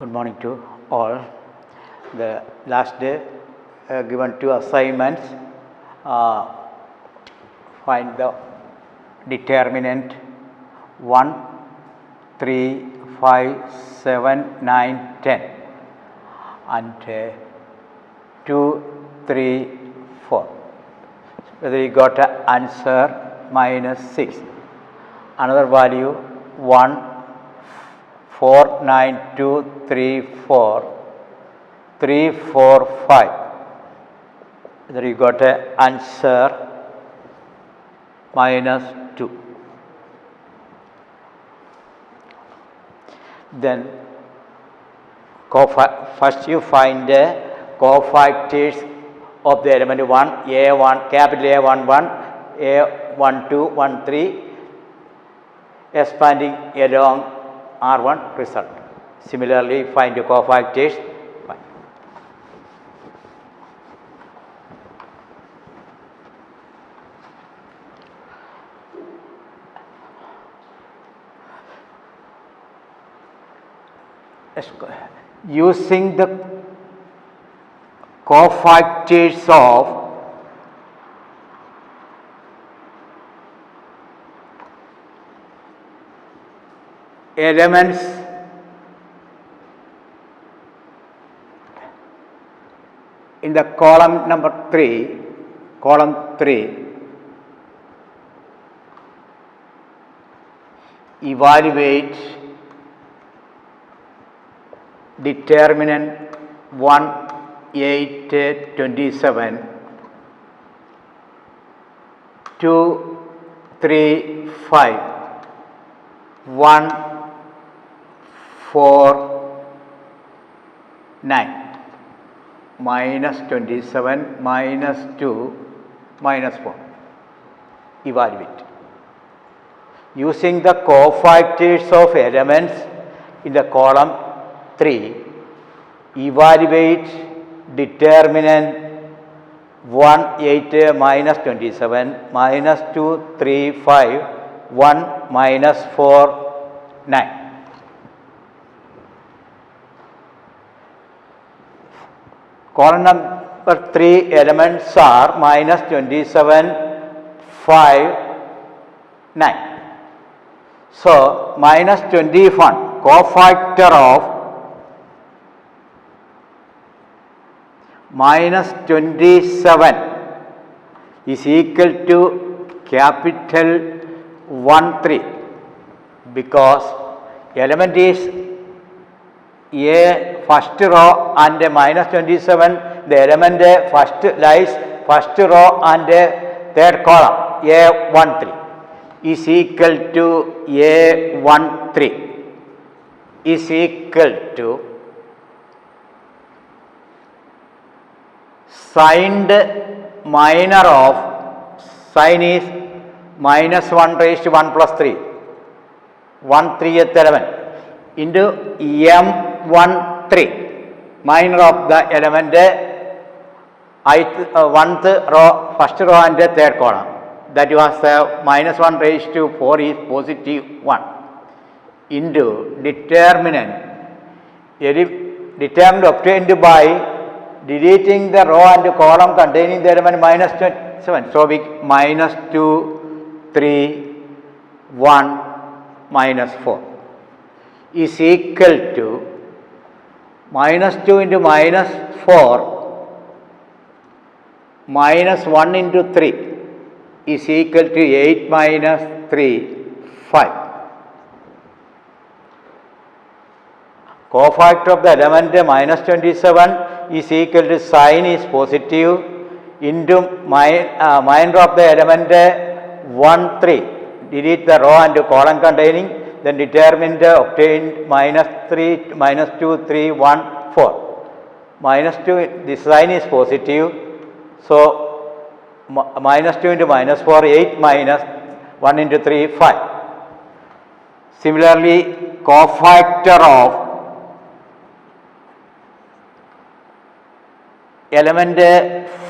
Good morning to all. The last day given two assignments. Find the determinant 1, 3, 5, 7, 9, 10 and 2, 3, 4. Whether you got an answer -6. Another value 1, 4, 9, 2, 3, 4, 3, 4, 5. Whether you got an answer -2. Then first you find the cofactors of the element 1, A1, capital A11, A12, 13, expanding along R1 result. Similarly, find the cofactors. Using the cofactors of elements in the column number 3, column 3, evaluate determinant 1, 8, 27, 2, 3, 5, 1, 4, 9, -27, -2, -4. Evaluate. Using the cofactors of elements in the column 3, evaluate determinant 1, 8, -27, -2, 3, 5, 1, -4, 9. Column number 3 elements are -27, 5, 9. So, -21 cofactor of -27 is equal to capital 1, 3 because element is A first row and -27, the element first lies first row and third column A13 is equal to A13 is equal to signed minor of sign is -1 raised to 1 plus 3, 1/3th element into M13 minor of the element 1th row, first row and third column. That was -1 raised to 4 is positive 1 into determinant obtained by deleting the row and column containing the element -27. So, we -2, 3, 1, -4 is equal to -2 into -4 -1 into 3 is equal to 8 -3, 5. Cofactor of the element -27 is equal to sign is positive into minor of the element 1, 3. Delete the row and column containing, then determine the obtained -3, -2, 3, 1, 4. -2, the sign is positive. So, -2 into -4, 8 -1 into 3, 5. Similarly, cofactor of element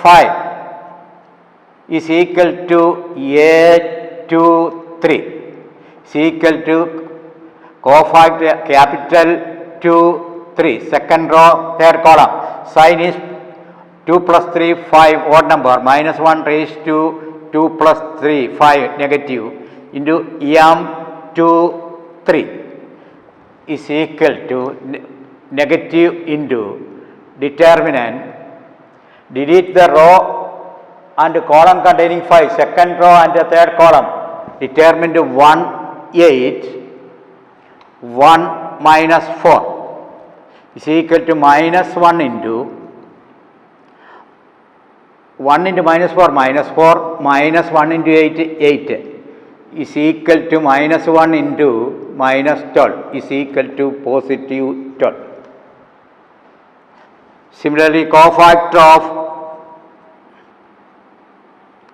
5 is equal to A23 is equal to cofactor capital 2, 3. Second row, third column. Sign is 2 plus 3, 5, odd number, minus 1 raised to 2 plus 3, 5, negative, into m2, 3 is equal to negative into determinant. Delete the row and column containing 5, second row and the third column. Determinant 1, 8, 1 minus 4 is equal to minus 1 into 1 into minus 4, minus 1 into 8, 8 is equal to minus 1 into minus 12 is equal to positive 12. Similarly, cofactor of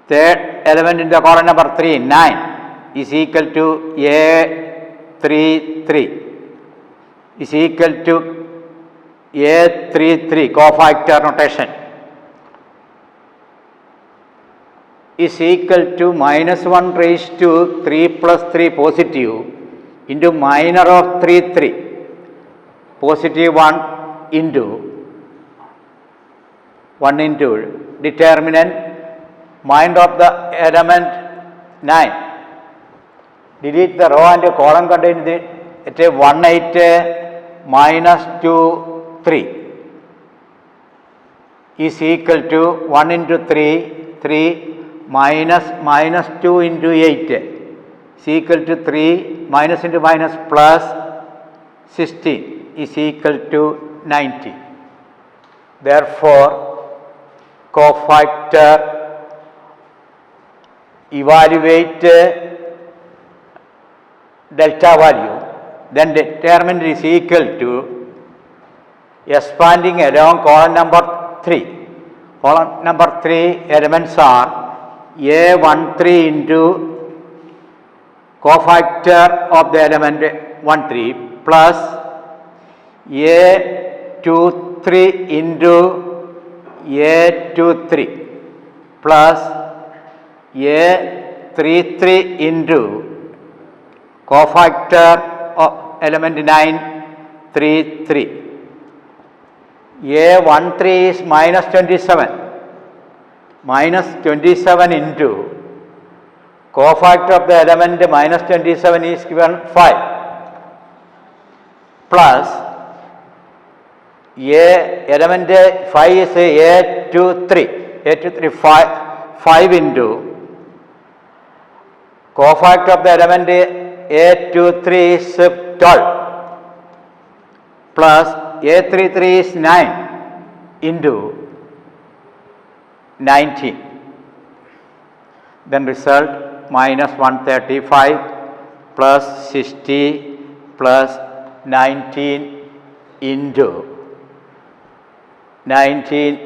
third element in the column number 3, 9 is equal to A33 is equal to A33 cofactor notation is equal to minus 1 raised to 3 plus 3 positive into minor of 3, 3 positive 1 into determinant minor of the element 9. Delete the row and column containing it 1, 8 minus 2, 3 is equal to 1 into 3, 3 minus 2 into 8 is equal to 3 minus into minus plus 16 is equal to 90. Therefore, cofactor evaluate delta value, then determinant is equal to expanding along column number 3. Column number 3 elements are A13 into cofactor of the element 13 plus A23 into A23 plus A33 into cofactor of element 9, 3, 3. A13 is minus 27. Minus 27 into cofactor of the element minus 27 is given 5 plus element 5 is A23 5 into cofactor of the element A23 is 12 plus A33 is 9 into 19. Then result minus 135 plus 60 plus 19 into 19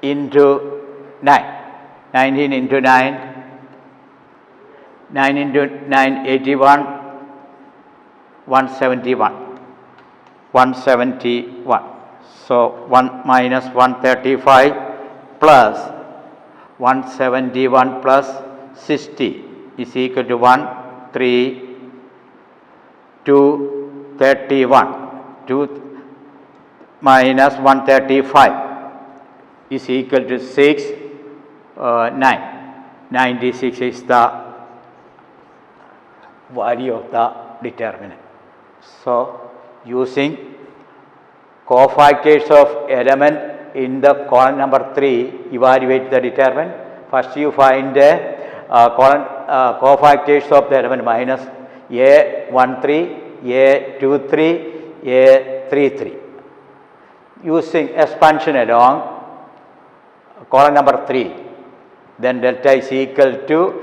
into 9. 19 into 9, 9 into 9, 81, 171. 171. So 1 minus 135 plus 171 plus 60 is equal to 1, 3, 2, 31. 2 minus 135 is equal to 6, 9. 96 is the value of the determinant. So, using cofactors of element in the column number 3, evaluate the determinant. First you find cofactors of the element minus A13, A23, A33. Using expansion along column number 3, then delta is equal to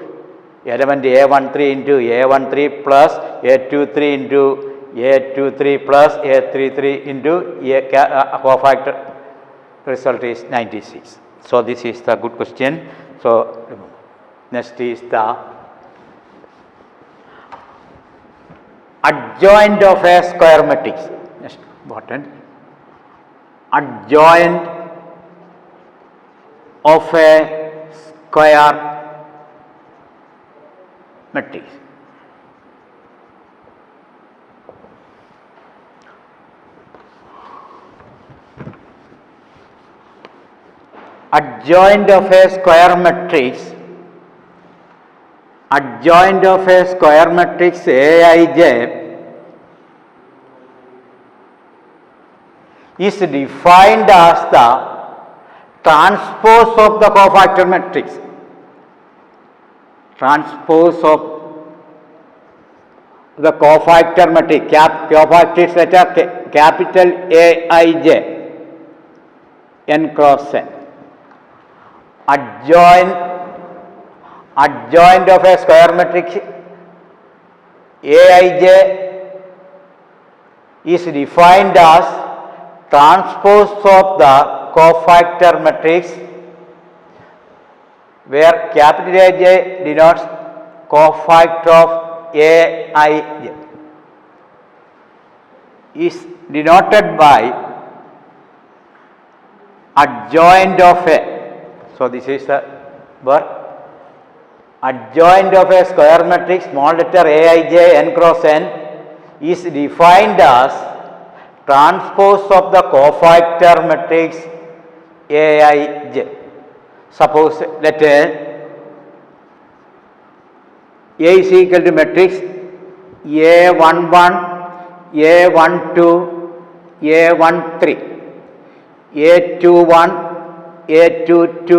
element A13 into A13 plus A23 into A23 plus A33 into cofactor. Result is 96. So this is the good question. So next is the adjoint of a square matrix. Next important. Adjoint of a square matrix. adjoint of a square matrix, adjoint of a square matrix Aij is defined as the transpose of the cofactor matrix. Transpose of the cofactor matrix, cofactor letter capital Aij, n cross n. Adjoint of a square matrix Aij is defined as transpose of the cofactor matrix, where capital Aj denotes cofactor of Aij, is denoted by adjoint of a. So this is the word. Adjoint of a square matrix, small letter Aij n cross n, is defined as transpose of the cofactor matrix Aij. Suppose let A is equal to matrix A11, A12, A13, A21, A22,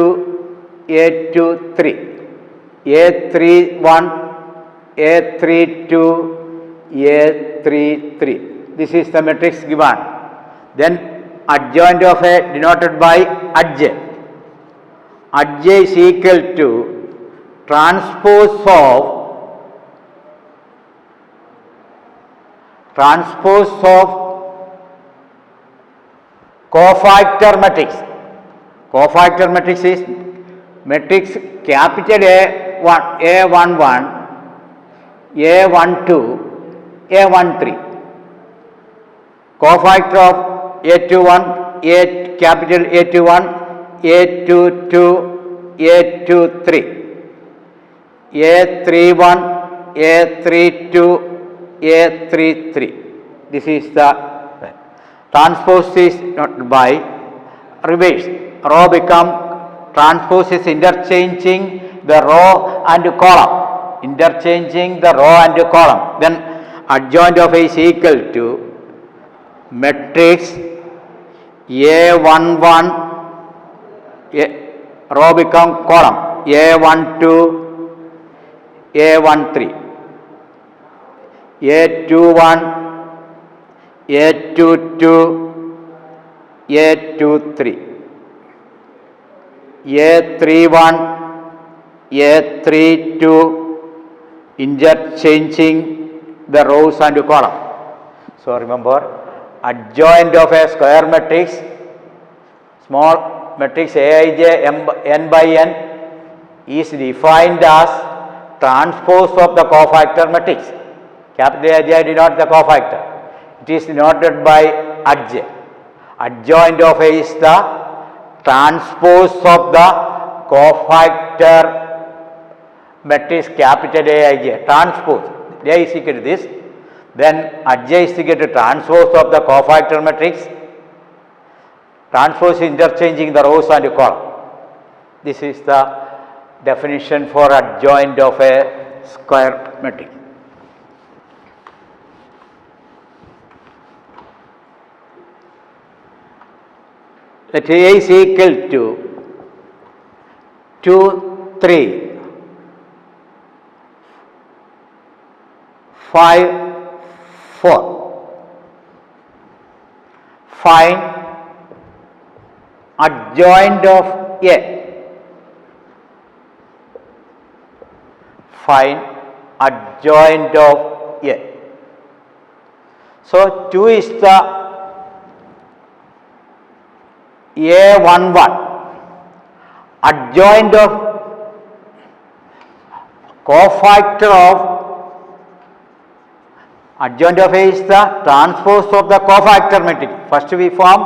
A23, A31, A32, A33. This is the matrix given. Then adjoint of A denoted by adj. Adj is equal to transpose of cofactor matrix. Cofactor matrix is matrix capital A1, A11, A12, A13. Cofactor of A21, capital A21, A22, A23, A31, A32, A33. This is the transpose is not by reverse. Row become transpose is interchanging the row and column. Interchanging the row and column. Then adjoint of A is equal to matrix A11, row become column A12, A13, A21, A22, A23, A31, A32, interchanging the rows and column. So remember, adjoint of a square matrix, small matrix Aij n by n, is defined as transpose of the cofactor matrix. Capital Aj denotes the cofactor. It is denoted by adj. Adjoint of A is the transpose of the cofactor matrix capital Aij. Transpose. A is equal to this. Then adj is equal to transpose of the cofactor matrix. Transpose interchanging the rows and column. This is the definition for adjoint of a square matrix. Let A is equal to 2, 3, 5, 4. Find adjoint of A. Find adjoint of A. So 2 is the A11, adjoint of cofactor of adjoint of A is the transpose of the cofactor matrix. First we form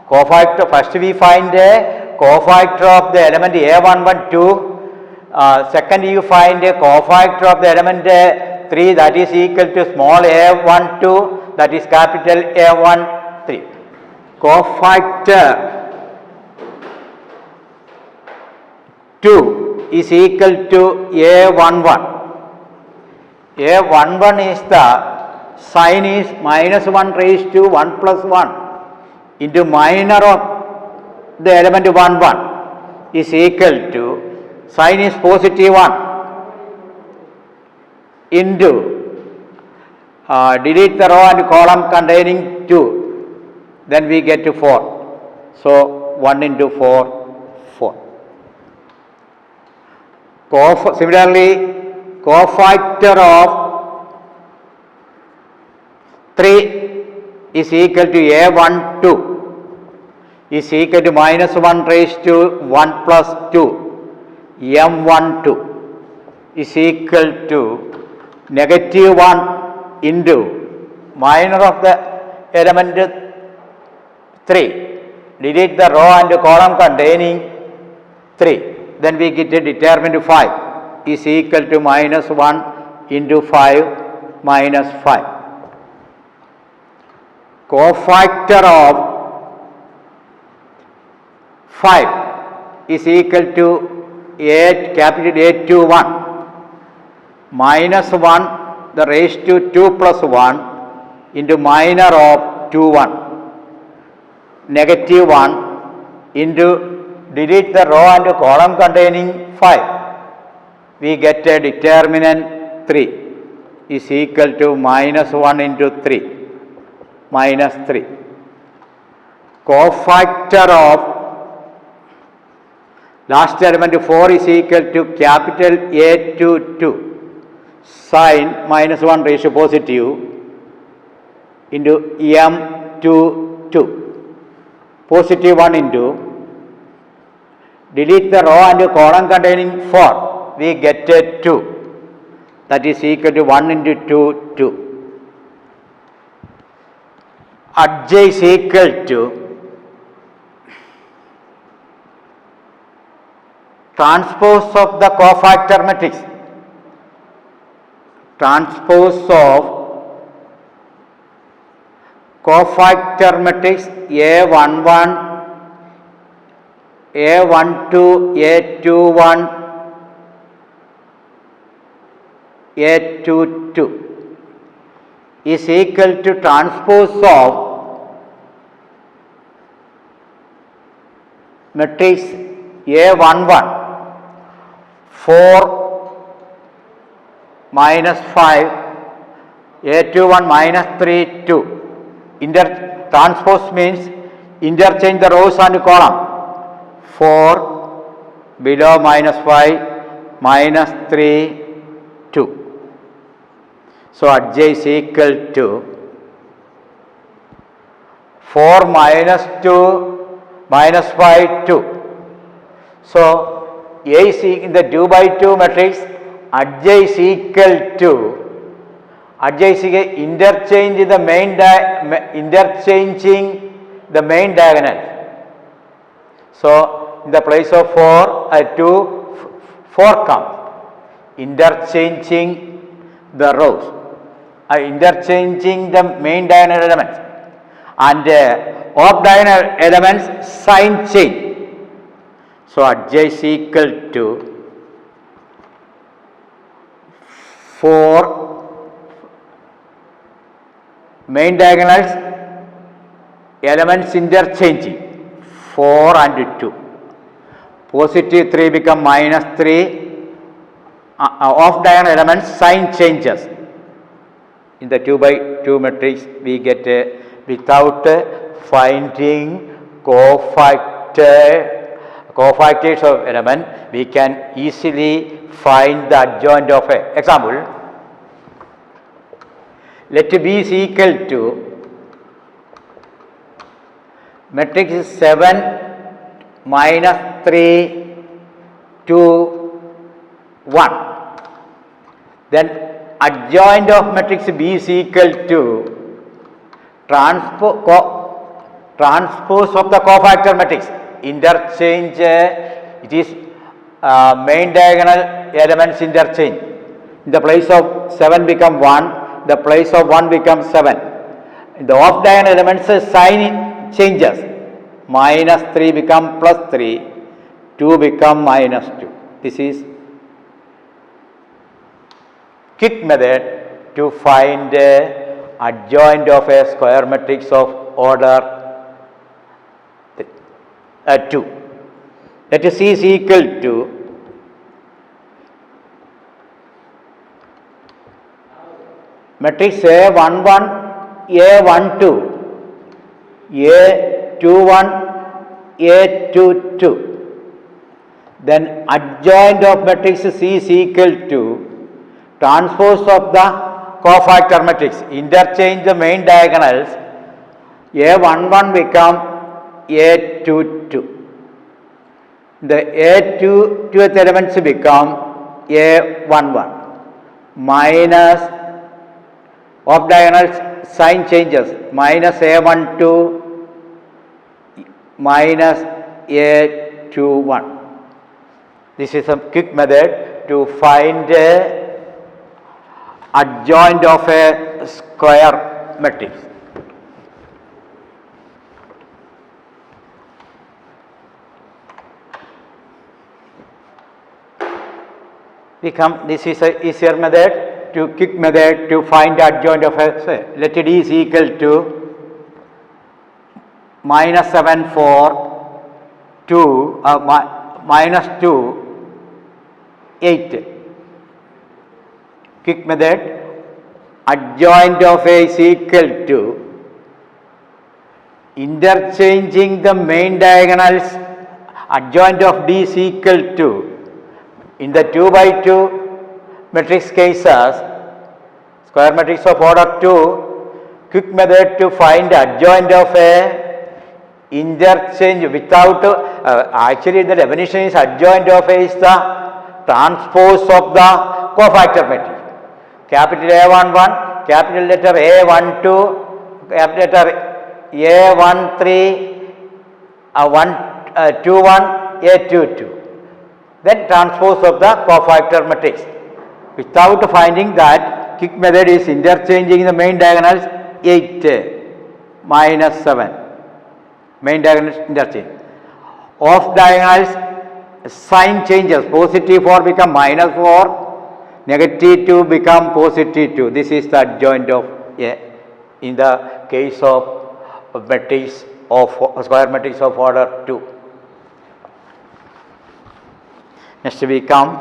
cofactor. First we find a cofactor of the element A11, 2. Second you find a cofactor of the element 3, that is equal to small a12, that is capital A13. Cofactor 2 is equal to A11. A11 is the sign is minus 1 raised to 1 plus 1 into minor of the element 1 1 is equal to sign is positive 1 into delete the row and column containing 2, then we get to 4. So 1 into 4, 4. Similarly, cofactor of 3 is equal to A12 is equal to minus 1 raised to 1 plus 2, M12 is equal to negative 1 into minor of the element 3. Delete the row and column containing 3. Then we get a determinant 5 is equal to minus 1 into 5 minus 5. Cofactor of 5 is equal to capital A21 minus 1 the raised to 2 plus 1 into minor of 2 1 negative 1 into delete the row and column containing 5. We get a determinant 3 is equal to minus 1 into 3 minus 3. Cofactor of last element 4 is equal to capital A22 sign minus 1 raised to positive into M22 positive 1 into delete the row and column containing 4, we get a 2 that is equal to 1 into 2, 2. Adj is equal to transpose of the cofactor matrix. Transpose of cofactor matrix A11, A12, A21, A22 is equal to transpose of matrix A11 4 minus 5 A21 minus 3 2. Transpose means interchange the rows and column. 4 below minus 5 minus 3 2. So Adj is equal to 4 minus 2 minus 5 2. So A is in the 2 by 2 matrix. Adj is equal to interchanging the main diagonal. So in the place of 4 2 4 comes. Interchanging the rows, interchanging the main diagonal elements, and off diagonal elements sign change. So Adj is equal to 4 main diagonals elements interchanging 4 and 2. Positive 3 become minus 3. Off diagonal elements sign changes. In the 2 by 2 matrix we get without finding cofactors of element, we can easily find the adjoint of a. Example, let B is equal to matrix 7 minus 3 2 1. Then adjoint of matrix B is equal to transpose of the cofactor matrix. Interchange, it is main diagonal elements interchange. In the place of 7 become 1, the place of 1 becomes 7. In the off diagonal elements sign changes. Minus 3 become plus 3, 2 become minus 2. This is quick method to find adjoint of a square matrix of order 2. Let us C is equal to matrix A11, A12, A21, A22. Then adjoint of matrix C is equal to transpose of the cofactor matrix. Interchange the main diagonals. A11 become A22. The A22th elements become A11 minus of diagonals sign changes minus A12 minus A21. This is a quick method to find adjoint of a square matrix. This is a easier method to quick method to find adjoint of a, say, let it is equal to minus 7 4 2 minus 2 8. Quick method, adjoint of A is equal to interchanging the main diagonals. Adjoint of D is equal to, in the 2 by 2 matrix cases, square matrix of order 2, quick method to find adjoint of A, interchange without, actually the definition is adjoint of A is the transpose of the cofactor matrix. Capital A11, capital letter A12, capital letter A13, 21, A22. Then transpose of the cofactor matrix. Without finding that, quick method is interchanging the main diagonals 8 minus 7. Main diagonals interchange. Off diagonals sign changes. Positive 4 become minus 4. Negative 2 become positive 2. This is the adjoint of A in the case of matrix of square matrix of order 2. Next we come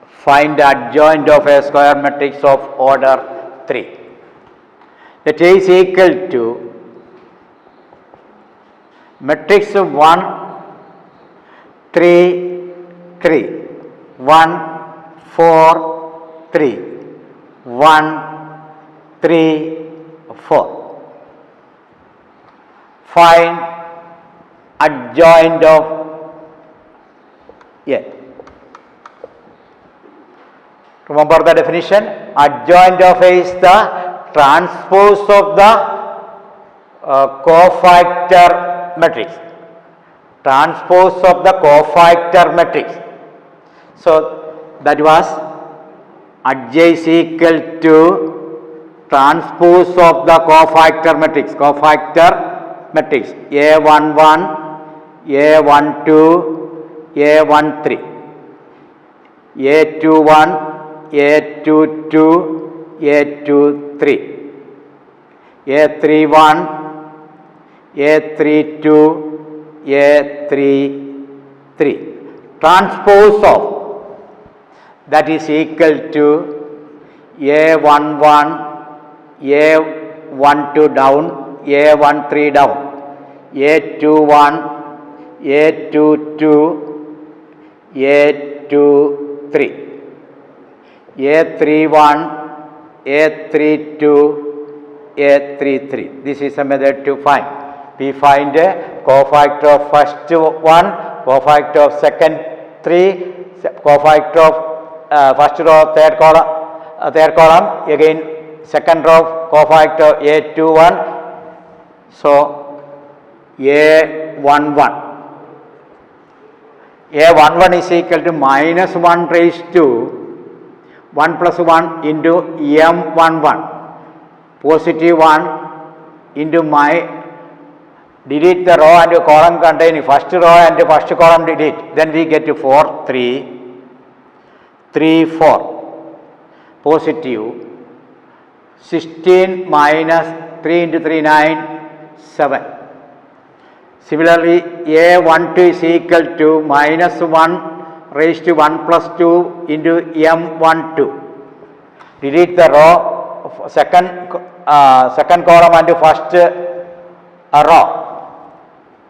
find the adjoint of a square matrix of order 3. That A is equal to matrix 1 3 3 1 4 3 1 3 4. Find adjoint of A. Remember the definition, adjoint of A is the transpose of the cofactor matrix. Transpose of the cofactor matrix. So that was adj is equal to transpose of the cofactor matrix. Cofactor matrix A11, A12, A13, A21, A22, A23, A31, A32, A33. Transpose of that is equal to A11, A12 down, A13 down, A21, A22, A23. A31, A32, A33. This is a method to find. We find a cofactor of first one, cofactor of second 3, cofactor of first row, third column, again second row, cofactor A21. So A11. A11 is equal to minus 1 raised to 1 plus 1 into M11, positive 1 into delete the row and column containing first row and first column delete. Then we get 4, 3, 3, 4. Positive. 16 minus 3 into 3, 9, 7. Similarly, A12 is equal to minus 1 raised to 1 plus 2 into M12. Delete the row, second column and first row.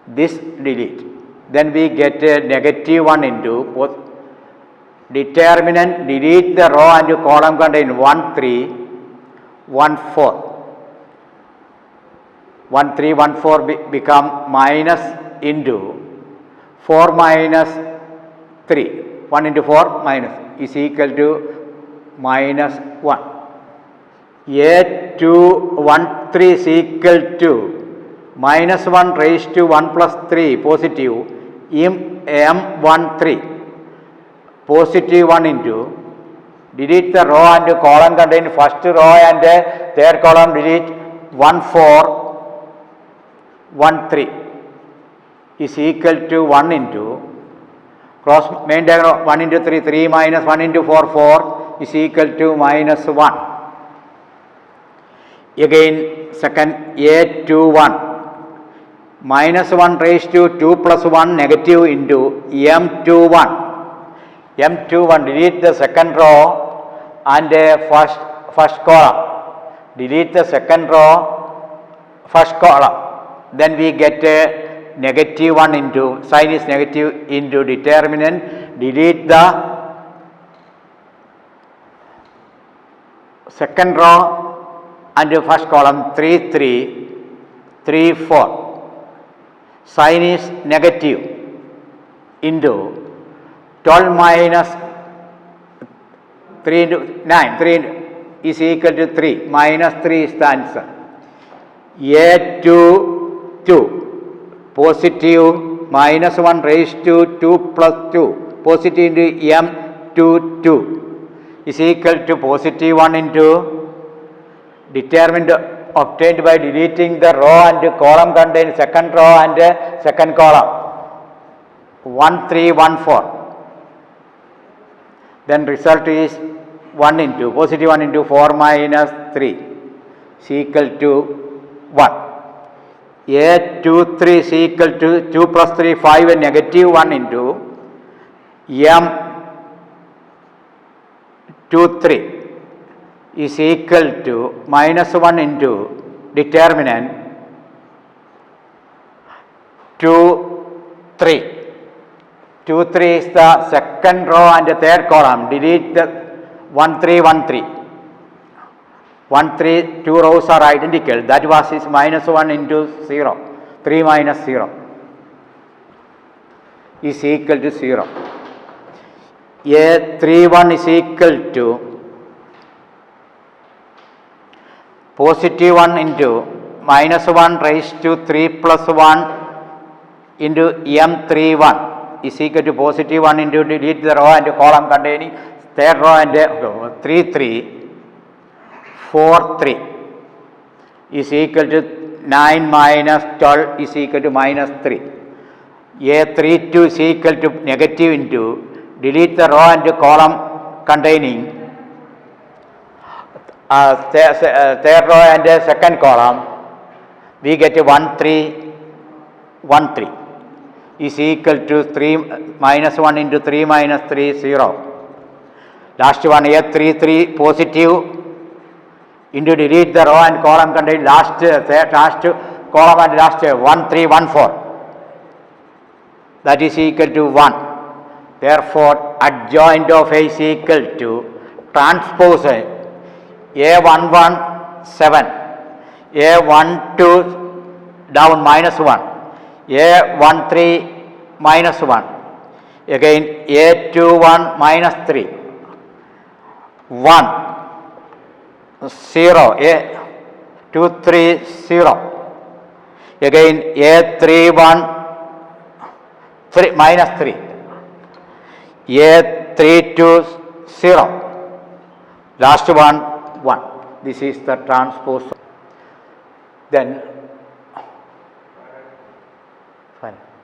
This delete. Then we get negative 1 into determinant, delete the row and column contain 1, 3, 1, 4. 1, 3, 1, 4 become minus into 4 minus 3. 1 into 4 minus is equal to minus 1. A2, 1, 3 is equal to minus 1 raised to 1 plus 3 positive M13. Positive 1 into delete the row and column contain first row and third column delete 1, 4, 1, 3 is equal to 1 into cross main diagonal 1 into 3, 3 minus 1 into 4, 4 is equal to minus 1. Again second A21 minus 1 raised to 2 plus 1 negative into M21. M21 delete the second row and first column. Delete the second row, first column. Then we get negative 1 into, sign is negative into determinant. Delete the second row and first column 3, 3, 3, 4. Sign is negative into 12 minus 3 into 9, 3 is equal to 3, minus 3 is the answer. A2, 2, positive minus 1 raised to 2 plus 2, positive into M22 is equal to positive 1 into determined obtained by deleting the row and column contain second row and second column 1, 3, 1, 4. Then result is 1 into positive 1 into 4 minus 3 is equal to 1. A23 is equal to 2 plus 3, 5 and negative 1 into M23 is equal to minus 1 into determinant 2, 3. 2, 3 is the second row and the third column. Delete the 1, 3, 1, 3. 1, 3, 2 rows are identical. That was is minus 1 into 0. 3 minus 0 is equal to 0. A31 is equal to positive 1 into minus 1 raised to 3 plus 1 into M31 is equal to positive 1 into delete the row and column containing third row and 3, 3, 4, 3 is equal to 9 minus 12 is equal to minus 3. A32 is equal to negative into delete the row and column containing third row and second column. We get 1, 3, 1, 3 is equal to 3 minus 1 into 3 minus 3, 0. Last one here 3, 3 positive into delete the row and column contain last column and last 1, 3, 1, 4. That is equal to 1. Therefore, adjoint of A is equal to transpose A11 7, A12 down minus 1, A13 minus 1, again A21 minus 3, 1, 0, A23 0, again A31 3 minus 3, A32 0, last one 1. This is the transpose. Then Fine.